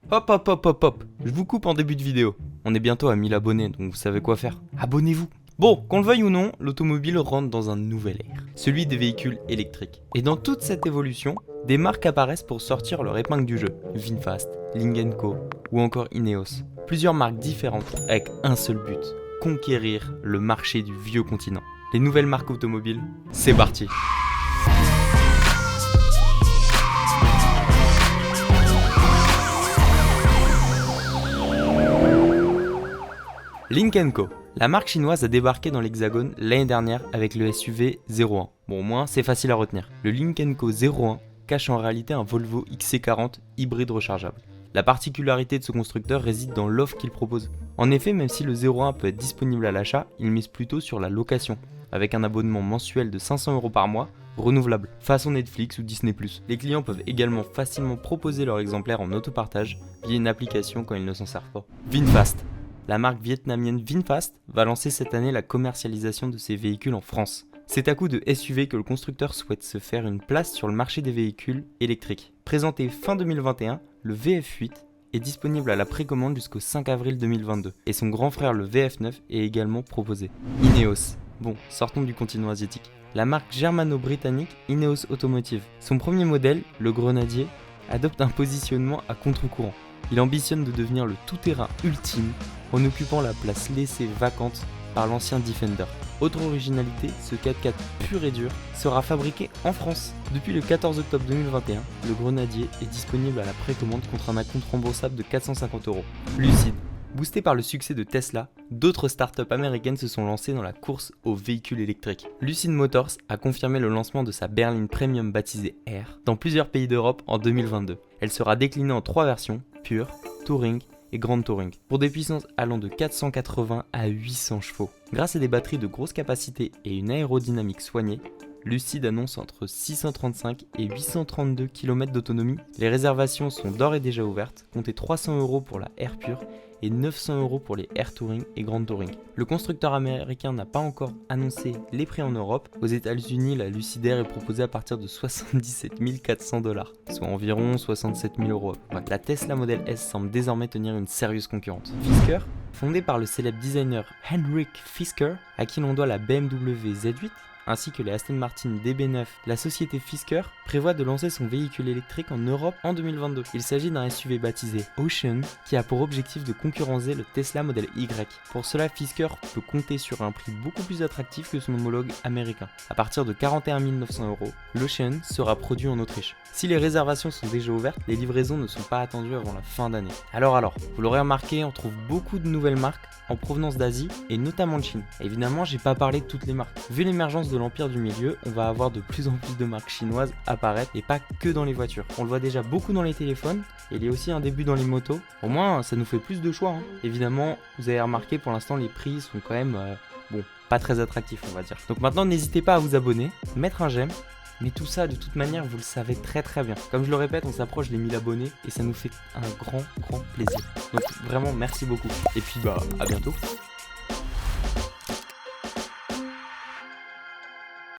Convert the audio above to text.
Hop hop hop hop hop, je vous coupe en début de vidéo. On est bientôt à 1000 abonnés, donc vous savez quoi faire. Abonnez-vous. Bon, qu'on le veuille ou non, l'automobile rentre dans un nouvel ère, celui des véhicules électriques. Et dans toute cette évolution, des marques apparaissent pour sortir leur épingle du jeu. VinFast, Lynk & Co ou encore Ineos. Plusieurs marques différentes avec un seul but, conquérir le marché du vieux continent. Les nouvelles marques automobiles, c'est parti. Lynk & Co. La marque chinoise a débarqué dans l'Hexagone l'année dernière avec le SUV 01. Bon, au moins, c'est facile à retenir. Le Lynk & Co 01 cache en réalité un Volvo XC40 hybride rechargeable. La particularité de ce constructeur réside dans l'offre qu'il propose. En effet, même si le 01 peut être disponible à l'achat, il mise plutôt sur la location, avec un abonnement mensuel de 500 € par mois, renouvelable, façon Netflix ou Disney+. Les clients peuvent également facilement proposer leur exemplaire en autopartage via une application quand ils ne s'en servent pas. VinFast. La marque vietnamienne VinFast va lancer cette année la commercialisation de ses véhicules en France. C'est à coup de SUV que le constructeur souhaite se faire une place sur le marché des véhicules électriques. Présenté fin 2021, le VF8 est disponible à la précommande jusqu'au 5 avril 2022 et son grand frère le VF9 est également proposé. Ineos. Bon, sortons du continent asiatique. La marque germano-britannique Ineos Automotive. Son premier modèle, le Grenadier, adopte un positionnement à contre-courant. Il ambitionne de devenir le tout-terrain ultime en occupant la place laissée vacante par l'ancien Defender. Autre originalité, ce 4x4 pur et dur sera fabriqué en France. Depuis le 14 octobre 2021, le Grenadier est disponible à la précommande contre un acompte remboursable de 450 €. Lucid. Boosté par le succès de Tesla, d'autres startups américaines se sont lancées dans la course aux véhicules électriques. Lucid Motors a confirmé le lancement de sa berline premium baptisée R dans plusieurs pays d'Europe en 2022. Elle sera déclinée en 3 versions, Pure, Touring et Grand Touring, pour des puissances allant de 480 à 800 chevaux. Grâce à des batteries de grosse capacité et une aérodynamique soignée, Lucid annonce entre 635 et 832 km d'autonomie. Les réservations sont d'ores et déjà ouvertes, comptez 300 € pour la R Pure et 900 € pour les R Touring et Grand Touring. Le constructeur américain n'a pas encore annoncé les prix en Europe. Aux États-Unis, la Lucid Air est proposée à partir de 77 400 $, soit environ 67 000 €. Ouais. La Tesla Model S semble désormais tenir une sérieuse concurrente. Fisker, fondé par le célèbre designer Henrik Fisker, à qui l'on doit la BMW Z8, ainsi que les Aston Martin DB9, la société Fisker prévoit de lancer son véhicule électrique en Europe en 2022. Il s'agit d'un SUV baptisé Ocean qui a pour objectif de concurrencer le Tesla Model Y. Pour cela, Fisker peut compter sur un prix beaucoup plus attractif que son homologue américain. À partir de 41 900 €, l'Ocean sera produit en Autriche. Si les réservations sont déjà ouvertes, les livraisons ne sont pas attendues avant la fin d'année. Alors, vous l'aurez remarqué, on trouve beaucoup de nouvelles marques en provenance d'Asie et notamment de Chine. Évidemment, j'ai pas parlé de toutes les marques. Vu l'émergence de l'empire du milieu, on va avoir de plus en plus de marques chinoises apparaître et pas que dans les voitures. On le voit déjà beaucoup dans les téléphones et il y a aussi un début dans les motos. Au moins, ça nous fait plus de choix. Évidemment, vous avez remarqué, pour l'instant, les prix sont quand même, pas très attractifs, on va dire. Donc maintenant, n'hésitez pas à vous abonner, mettre un j'aime. Mais tout ça, de toute manière, vous le savez très très bien. Comme je le répète, on s'approche des 1000 abonnés et ça nous fait un grand plaisir. Donc vraiment, merci beaucoup. Et puis à bientôt.